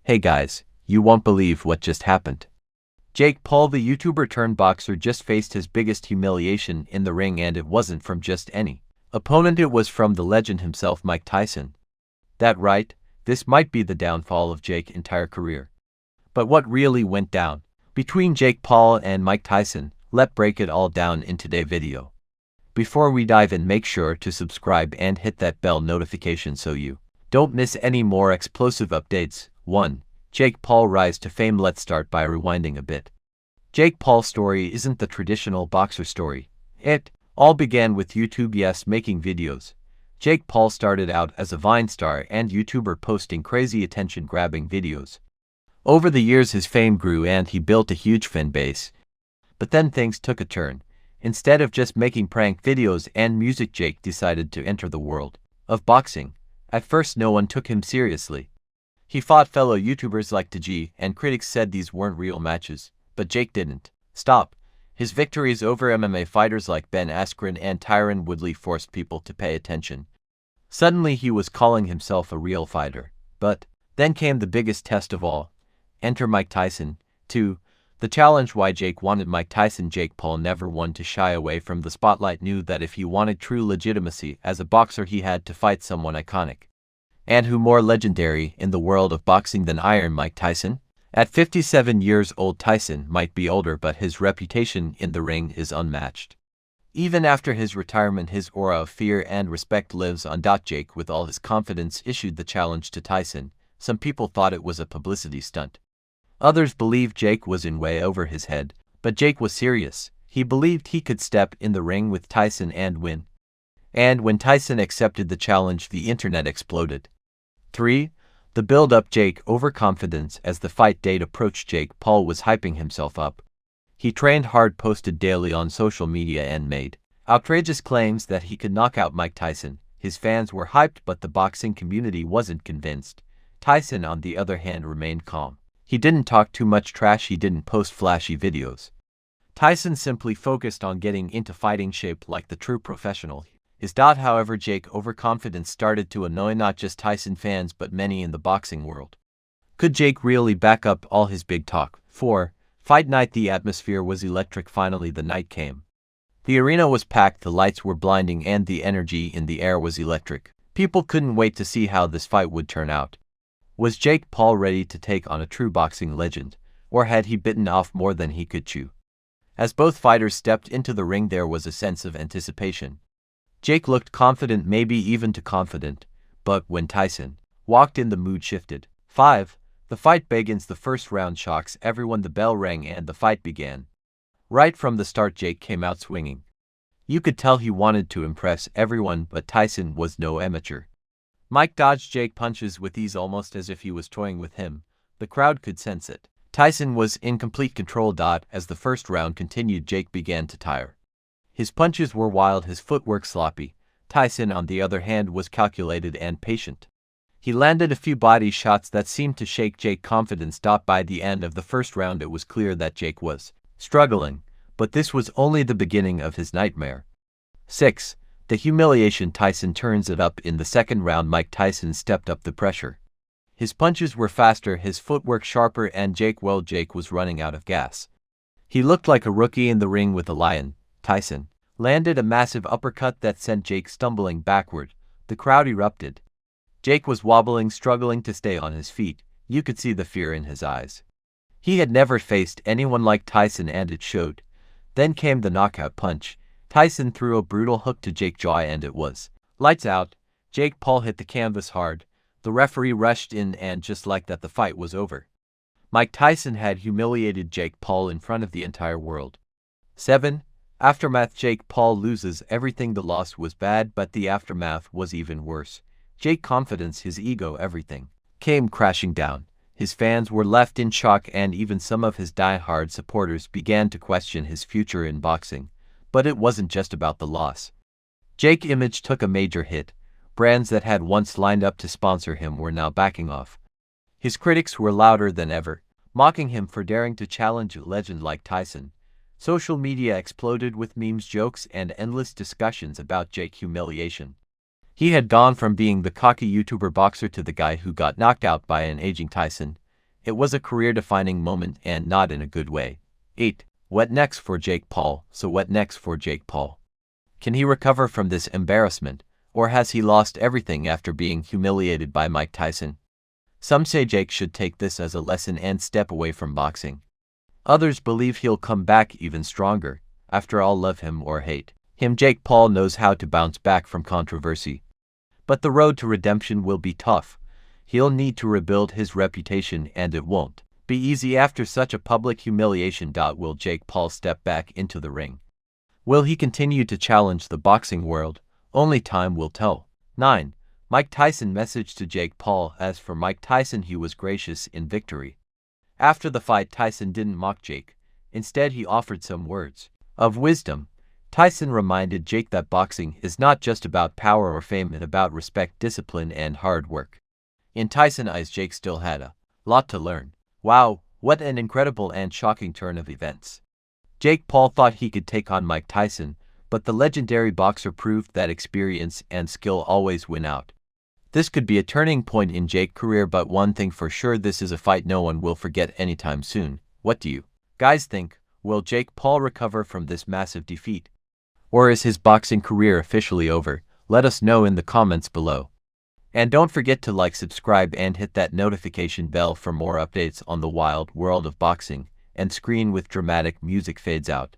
Hey guys, you won't believe what just happened. Jake Paul, the YouTuber turned boxer, just faced his biggest humiliation in the ring, and it wasn't from just any opponent, it was from the legend himself, Mike Tyson. That right, this might be the downfall of Jake's entire career. But what really went down between Jake Paul and Mike Tyson? Let's break it all down in today's video. Before we dive in, make sure to subscribe and hit that bell notification so you don't miss any more explosive updates. 1. Jake Paul rise to fame. Let's start by rewinding a bit. Jake Paul's story isn't the traditional boxer story. It all began with YouTube, making videos. Jake Paul started out as a Vine star and YouTuber, posting crazy attention-grabbing videos. Over the years his fame grew and he built a huge fan base. But then things took a turn. Instead of just making prank videos and music, Jake decided to enter the world of boxing. At first no one took him seriously. He fought fellow YouTubers like TG, and critics said these weren't real matches. But Jake didn't stop. His victories over MMA fighters like Ben Askren and Tyron Woodley forced people to pay attention. Suddenly he was calling himself a real fighter. But then came the biggest test of all. Enter Mike Tyson. 2. The challenge. Why Jake wanted Mike Tyson? Jake Paul never wanted to shy away from the spotlight, knew that if he wanted true legitimacy as a boxer he had to fight someone iconic. And who more legendary in the world of boxing than Iron Mike Tyson? At 57 years old, Tyson might be older, but his reputation in the ring is unmatched. Even after his retirement, his aura of fear and respect lives on. Jake, with all his confidence, issued the challenge to Tyson. Some people thought it was a publicity stunt. Others believed Jake was in way over his head, but Jake was serious. He believed he could step in the ring with Tyson and win. And when Tyson accepted the challenge, the internet exploded. 3. The build-up. Jake overconfidence. As the fight date approached, Jake Paul was hyping himself up. He trained hard, posted daily on social media, and made outrageous claims that he could knock out Mike Tyson. His fans were hyped, but the boxing community wasn't convinced. Tyson, on the other hand, remained calm. He didn't talk too much trash, he didn't post flashy videos. Tyson simply focused on getting into fighting shape like the true professional. However, Jake's overconfidence started to annoy not just Tyson fans but many in the boxing world. Could Jake really back up all his big talk? 4. Fight night. The atmosphere was electric. Finally the night came. The arena was packed, the lights were blinding, and the energy in the air was electric. People couldn't wait to see how this fight would turn out. Was Jake Paul ready to take on a true boxing legend, or had he bitten off more than he could chew? As both fighters stepped into the ring, there was a sense of anticipation. Jake looked confident, maybe even too confident, but when Tyson walked in, the mood shifted. 5. The fight begins. The first round shocks everyone. The bell rang and the fight began. Right from the start, Jake came out swinging. You could tell he wanted to impress everyone, but Tyson was no amateur. Mike dodged Jake's punches with ease, almost as if he was toying with him. The crowd could sense it. Tyson was in complete control. As the first round continued, Jake began to tire. His punches were wild, his footwork sloppy. Tyson, on the other hand, was calculated and patient. He landed a few body shots that seemed to shake Jake's confidence. By the end of the first round, it was clear that Jake was struggling, but this was only the beginning of his nightmare. 6. The humiliation. Tyson turns it up in the second round. Mike Tyson stepped up the pressure. His punches were faster, his footwork sharper, and Jake was running out of gas. He looked like a rookie in the ring with a lion. Tyson landed a massive uppercut that sent Jake stumbling backward. The crowd erupted. Jake was wobbling, struggling to stay on his feet. You could see the fear in his eyes. He had never faced anyone like Tyson, and it showed. Then came the knockout punch. Tyson threw a brutal hook to Jake's jaw and it was lights out. Jake Paul hit the canvas hard. The referee rushed in, and just like that, the fight was over. Mike Tyson had humiliated Jake Paul in front of the entire world. 7. Aftermath. Jake Paul loses everything. The loss was bad, but the aftermath was even worse. Jake's confidence, his ego, everything came crashing down. His fans were left in shock, and even some of his die-hard supporters began to question his future in boxing. But it wasn't just about the loss. Jake's image took a major hit. Brands that had once lined up to sponsor him were now backing off. His critics were louder than ever, mocking him for daring to challenge a legend like Tyson. Social media exploded with memes, jokes, and endless discussions about Jake's humiliation. He had gone from being the cocky YouTuber boxer to the guy who got knocked out by an aging Tyson. It was a career-defining moment and not in a good way. 8. What next for Jake Paul? So what next for Jake Paul? Can he recover from this embarrassment, or has he lost everything after being humiliated by Mike Tyson? Some say Jake should take this as a lesson and step away from boxing. Others believe he'll come back even stronger. After all, love him or hate him, Jake Paul knows how to bounce back from controversy. But the road to redemption will be tough. He'll need to rebuild his reputation, and it won't be easy after such a public humiliation. Will Jake Paul step back into the ring? Will he continue to challenge the boxing world? Only time will tell. 9. Mike Tyson message to Jake Paul. As for Mike Tyson, he was gracious in victory. After the fight, Tyson didn't mock Jake. Instead, he offered some words of wisdom. Tyson reminded Jake that boxing is not just about power or fame, it's about respect, discipline, and hard work. In Tyson's eyes, Jake still had a lot to learn. Wow, what an incredible and shocking turn of events. Jake Paul thought he could take on Mike Tyson, but the legendary boxer proved that experience and skill always win out. This could be a turning point in Jake's career, but one thing for sure, this is a fight no one will forget anytime soon. What do you guys think? Will Jake Paul recover from this massive defeat? Or is his boxing career officially over? Let us know in the comments below. And don't forget to like, subscribe, and hit that notification bell for more updates on the wild world of boxing. And screen with dramatic music fades out.